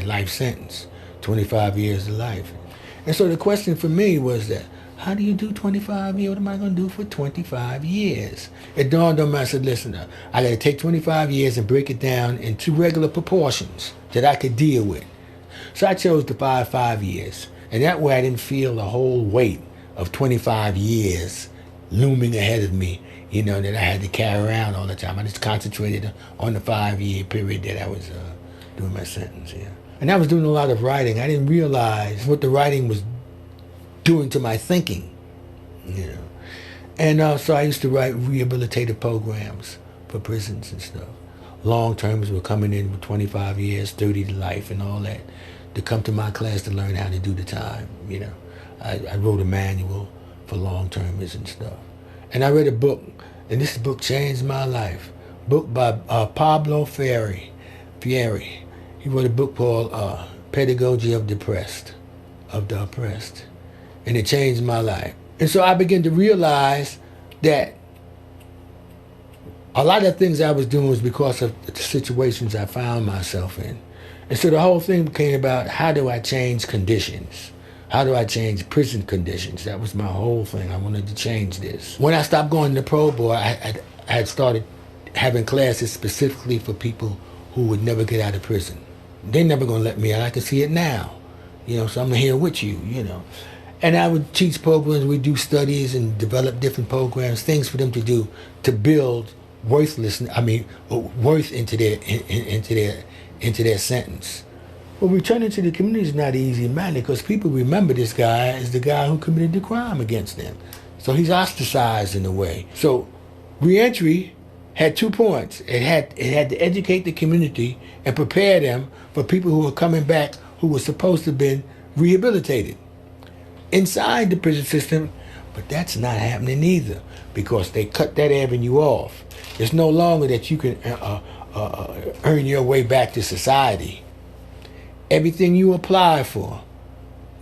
Life sentence, 25 years of life. And so the question for me was that, how do you do 25 years? What am I going to do for 25 years? It dawned on me, I said, listen, I got to take 25 years and break it down into regular proportions that I could deal with. So I chose the 5 years. And that way I didn't feel the whole weight of 25 years looming ahead of me, that I had to carry around all the time. I just concentrated on the 5-year period that I was doing my sentence, yeah. And I was doing a lot of writing. I didn't realize what the writing was doing to my thinking, And so I used to write rehabilitative programs for prisons and stuff. Long terms were coming in with 25 years, 30 to life and all that, to come to my class to learn how to do the time, I wrote a manual for long termers and stuff. And I read a book, and this book changed my life. Book by Pablo Freire. He wrote a book called Pedagogy of the Oppressed. And it changed my life. And so I began to realize that a lot of things I was doing was because of the situations I found myself in. And so the whole thing became about, how do I change conditions? How do I change prison conditions? That was my whole thing. I wanted to change this. When I stopped going to the Pro Board, I had started having classes specifically for people who would never get out of prison. They're never going to let me out. I can see it now. So I'm here with you, And I would teach programs. We'd do studies and develop different programs, things for them to do to build worth into their sentence. Well, returning to the community is not an easy matter because people remember this guy as the guy who committed the crime against them. So he's ostracized in a way. So reentry had 2 points. It had to educate the community and prepare them for people who were coming back who were supposed to have been rehabilitated inside the prison system, but that's not happening either because they cut that avenue off. It's no longer that you can earn your way back to society. Everything you apply for,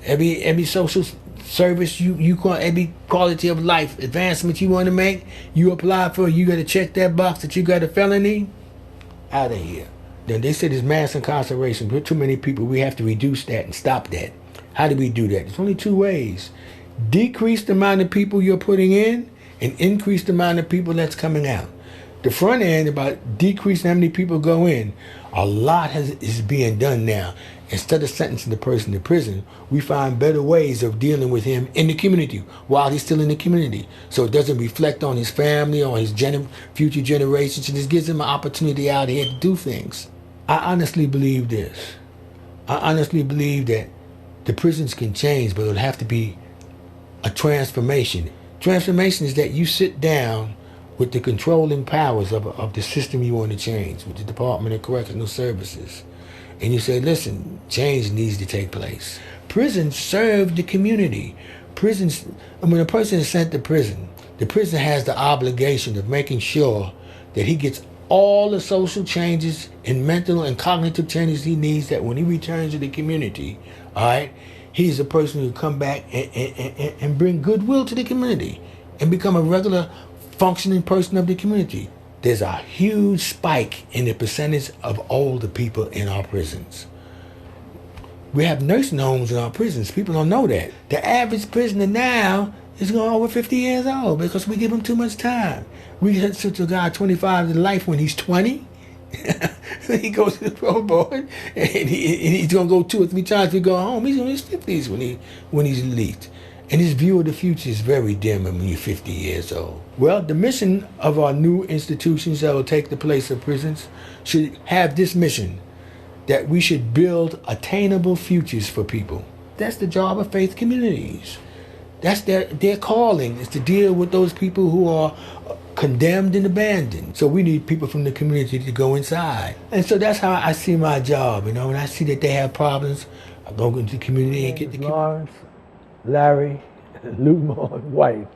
every social service every quality of life advancement you want to make, you apply for, you got to check that box that you got a felony, out of here. Then they said there's mass incarceration, but too many people, we have to reduce that and stop that. How do we do that? There's only 2 ways. Decrease the amount of people you're putting in and increase the amount of people that's coming out. The front end, about decreasing how many people go in, a lot is being done now. Instead of sentencing the person to prison, we find better ways of dealing with him in the community while he's still in the community. So it doesn't reflect on his family or his future generations. It just gives him an opportunity out here to do things. I honestly believe this. I honestly believe that the prisons can change, but it'll have to be a transformation. Transformation is that you sit down with the controlling powers of the system you want to change, with the Department of Correctional Services. And you say, listen, change needs to take place. Prisons serve the community. Prisons, when a person is sent to prison, the prison has the obligation of making sure that he gets all the social changes and mental and cognitive changes he needs, that when he returns to the community, all right, he's a person who come back and bring goodwill to the community and become a regular functioning person of the community. There's a huge spike in the percentage of older people in our prisons. We have nursing homes in our prisons. People don't know that. The average prisoner now is going over 50 years old because we give him too much time. We sent a guy 25 to life when he's 20. He goes to the Pro Board and he's going to go 2 or 3 times to go home. He's in his 50s when he's released. And his view of the future is very dim when you're 50 years old. Well, the mission of our new institutions that will take the place of prisons should have this mission, that we should build attainable futures for people. That's the job of faith communities. That's their calling, is to deal with those people who are condemned and abandoned. So we need people from the community to go inside. And so that's how I see my job. When I see that they have problems, I go into the community and get the community. Lawrence, Larry, Luqmon, White.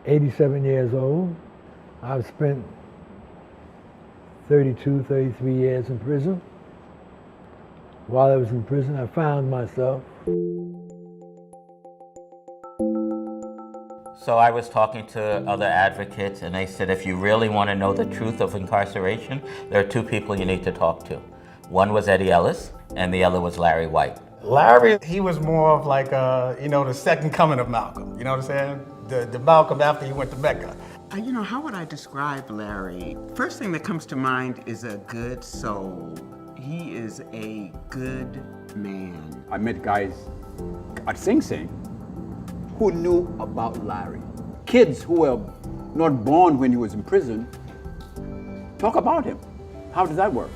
87 years old. I've spent 32, 33 years in prison. While I was in prison, I found myself. So I was talking to other advocates, and they said if you really want to know the truth of incarceration, there are two people you need to talk to. One was Eddie Ellis, and the other was Larry White. Larry, he was more of like, the second coming of Malcolm. You know what I'm saying? The Malcolm after he went to Mecca. How would I describe Larry? First thing that comes to mind is a good soul. He is a good man. I met guys at Sing Sing who knew about Larry. Kids who were not born when he was in prison talk about him. How does that work?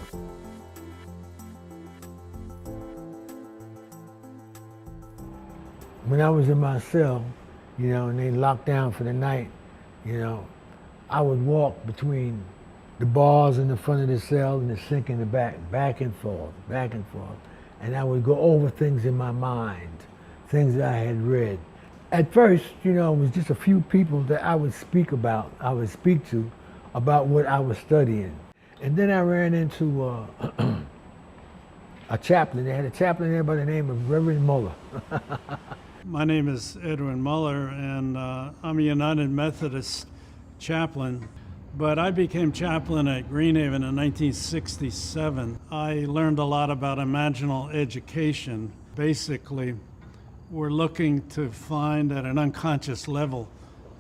When I was in my cell, and they locked down for the night, I would walk between the bars in the front of the cell and the sink in the back and forth. And I would go over things in my mind, things that I had read. At first, it was just a few people that I would speak to about what I was studying. And then I ran into a chaplain. They had a chaplain there by the name of Reverend Muller. My name is Edwin Muller, and I'm a United Methodist chaplain. But I became chaplain at Greenhaven in 1967. I learned a lot about imaginal education. Basically, we're looking to find at an unconscious level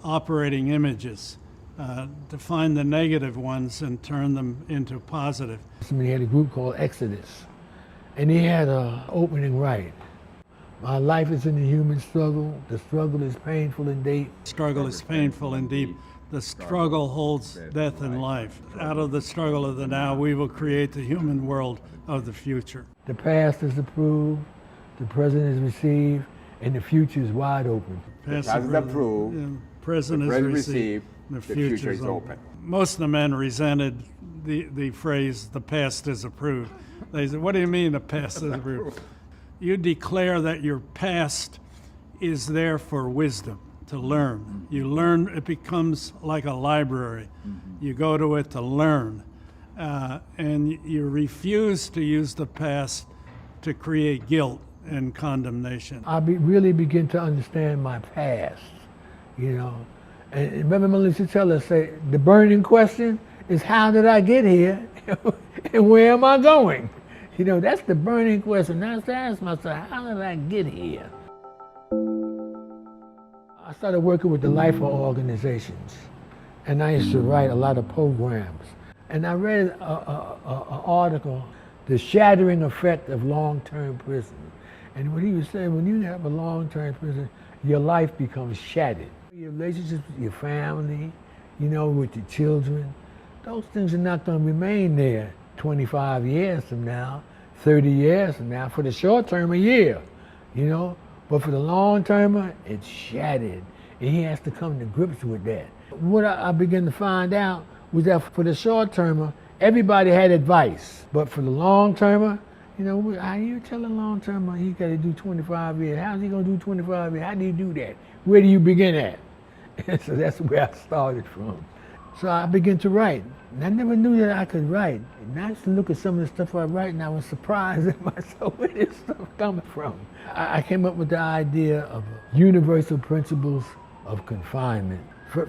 operating images, to find the negative ones and turn them into positive. He had a group called Exodus, and he had an opening right. My life is in the human struggle. The struggle is painful and deep. Struggle is painful and deep. The struggle holds death and life. Out of the struggle of the now, we will create the human world of the future. The past is approved, the present is received, and the future is wide open. Past is approved, present is received, the future is open. Most of the men resented the phrase, the past is approved. They said, what do you mean the past is approved? You declare that your past is there for wisdom, to learn. You learn, it becomes like a library. You go to it to learn. And you refuse to use the past to create guilt and condemnation. I really begin to understand my past, And remember Melissa Teller say, the burning question is how did I get here and where am I going? That's the burning question. Now I ask myself, how did I get here? I started working with the lifer organizations, and I used to write a lot of programs. And I read an article, The Shattering Effect of Long-Term Prison. And what he was saying, when you have a long-term prison, your life becomes shattered. Your relationships with your family, with your children, those things are not going to remain there 25 years from now, 30 years from now. For the short term, a year, But for the long termer, it's shattered. And he has to come to grips with that. What I began to find out was that for the short termer, everybody had advice. But for the long termer, how you tell a long termer he got to do 25 years? How's he going to do 25 years? How do you do that? Where do you begin at? And so that's where I started from. So I began to write. And I never knew that I could write. And I used to look at some of the stuff I write and I was surprised at myself, where this stuff coming from. I came up with the idea of universal principles of confinement.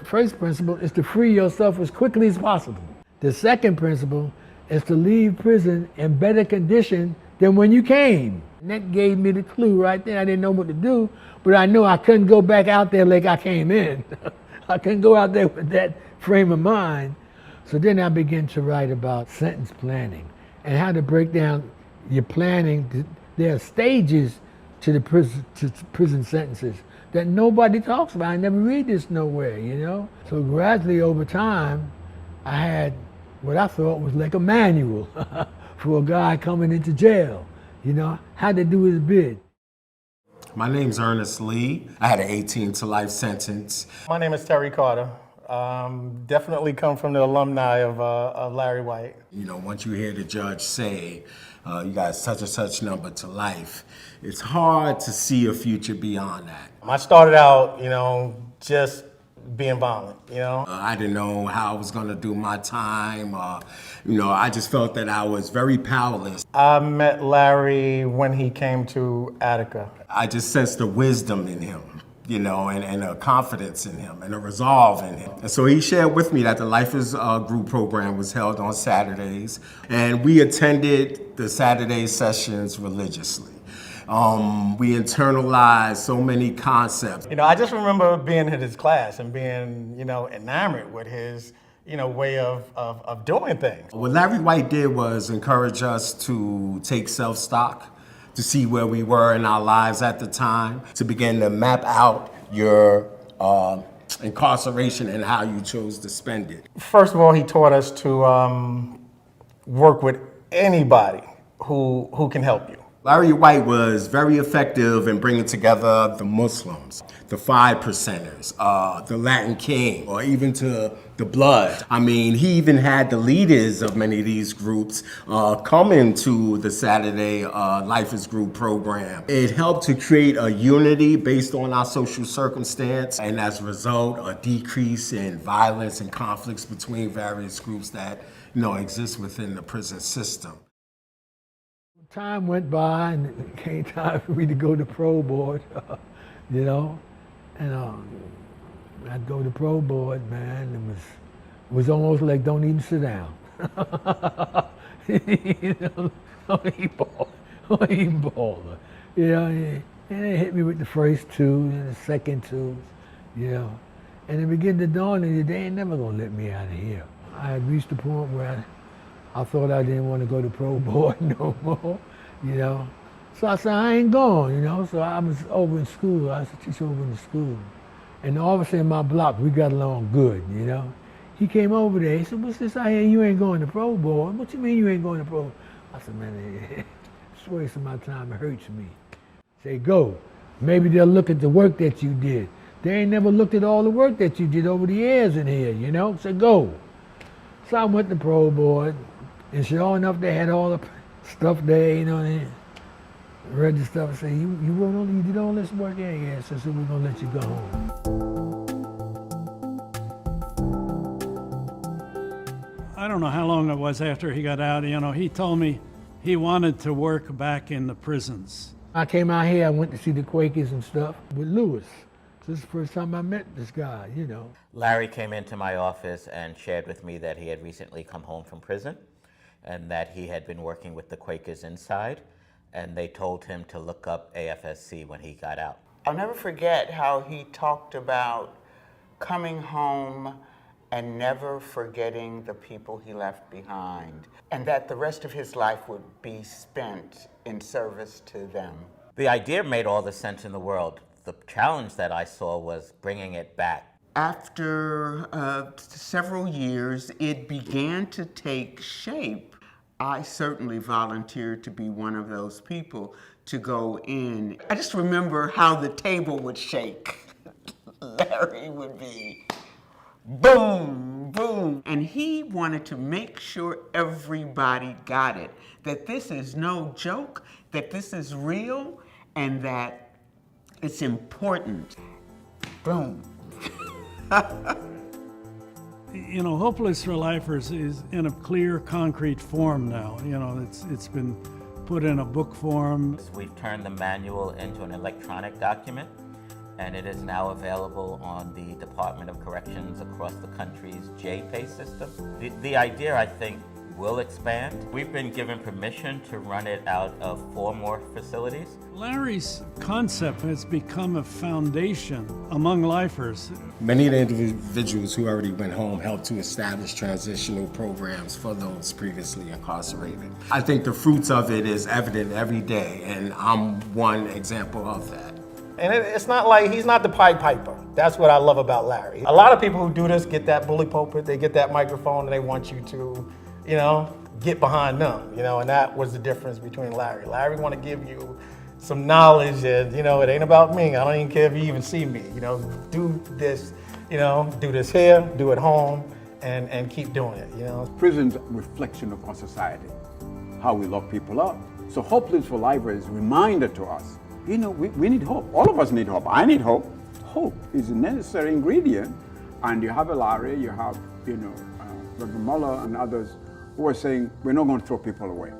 First principle is to free yourself as quickly as possible. The second principle is to leave prison in better condition than when you came. And that gave me the clue right there. I didn't know what to do, but I knew I couldn't go back out there like I came in. I couldn't go out there with that frame of mind. So then I began to write about sentence planning and how to break down your planning. There are stages to the prison sentences that nobody talks about. I never read this nowhere, So gradually over time, I had what I thought was like a manual for a guy coming into jail, how to do his bid. My name's Ernest Lee. I had an 18 to life sentence. My name is Terry Carter. Definitely come from the alumni of Larry White. You know, once you hear the judge say, you got such and such number to life, it's hard to see a future beyond that. I started out, just being violent, I didn't know how I was gonna do my time. I just felt that I was very powerless. I met Larry when he came to Attica. I just sensed the wisdom in him, and a confidence in him and a resolve in him. And so he shared with me that the Lifers Group program was held on Saturdays, and we attended the Saturday sessions religiously. We internalized so many concepts. I just remember being in his class and being, enamored with his, way of doing things. What Larry White did was encourage us to take self-stock, to see where we were in our lives at the time, to begin to map out your incarceration and how you chose to spend it. First of all, he taught us to work with anybody who can help you. Larry White was very effective in bringing together the Muslims, the 5%ers, the Latin King, or even to the Blood. I mean, he even had the leaders of many of these groups come into the Saturday Lifers Group program. It helped to create a unity based on our social circumstance, and as a result, a decrease in violence and conflicts between various groups that exist within the prison system. Time went by and it came time for me to go to pro board, and I'd go to pro board, man. It was almost like don't even sit down. Don't even bother. And they hit me with the first two and the second two, and it began to dawn on you, they ain't never gonna let me out of here. I had reached the point where I thought I didn't want to go to pro board no more, So I said, I ain't going, So I was over in school. I used to teach over in the school. And the officer in my block, we got along good, He came over there. He said, what's this I hear you ain't going to pro board? What you mean you ain't going to pro? I said, man, it's wasting my time. It hurts me. Say, go. Maybe they'll look at the work that you did. They ain't never looked at all the work that you did over the years in here, Say, go. So I went to pro board. And sure enough, they had all the stuff there, they read the stuff and say, you did all this work? Yeah, so we're gonna let you go home. I don't know how long it was after he got out, he told me he wanted to work back in the prisons. I came out here, I went to see the Quakers and stuff with Lewis. So this is the first time I met this guy, Larry came into my office and shared with me that he had recently come home from prison, and that he had been working with the Quakers inside, and they told him to look up AFSC when he got out. I'll never forget how he talked about coming home and never forgetting the people he left behind, and that the rest of his life would be spent in service to them. The idea made all the sense in the world. The challenge that I saw was bringing it back. After several years, it began to take shape. I certainly volunteered to be one of those people to go in. I just remember how the table would shake. Larry would be boom, boom. And he wanted to make sure everybody got it, that this is no joke, that this is real, and that it's important. Boom. Hopeless for Lifers is in a clear, concrete form now. It's been put in a book form. We've turned the manual into an electronic document, and it is now available on the Department of Corrections across the country's J-Pay system. The idea, I think, will expand. We've been given permission to run it out of 4 more facilities. Larry's concept has become a foundation among lifers. Many of the individuals who already went home helped to establish transitional programs for those previously incarcerated. I think the fruits of it is evident every day, and I'm one example of that. And it's not like he's not the Pied Piper. That's what I love about Larry. A lot of people who do this get that bully pulpit, they get that microphone, and they want you to get behind them, and that was the difference between Larry. Larry want to give you, some knowledge, and it ain't about me. I don't even care if you even see me. Do this, do this here, do it home, and keep doing it. Prison's a reflection of our society, how we lock people up. So Hope Lives for Life is a reminder to us, we need hope. All of us need hope. I need hope. Hope is a necessary ingredient. And you have a Larry, you have, Reverend Muller and others who are saying, we're not going to throw people away.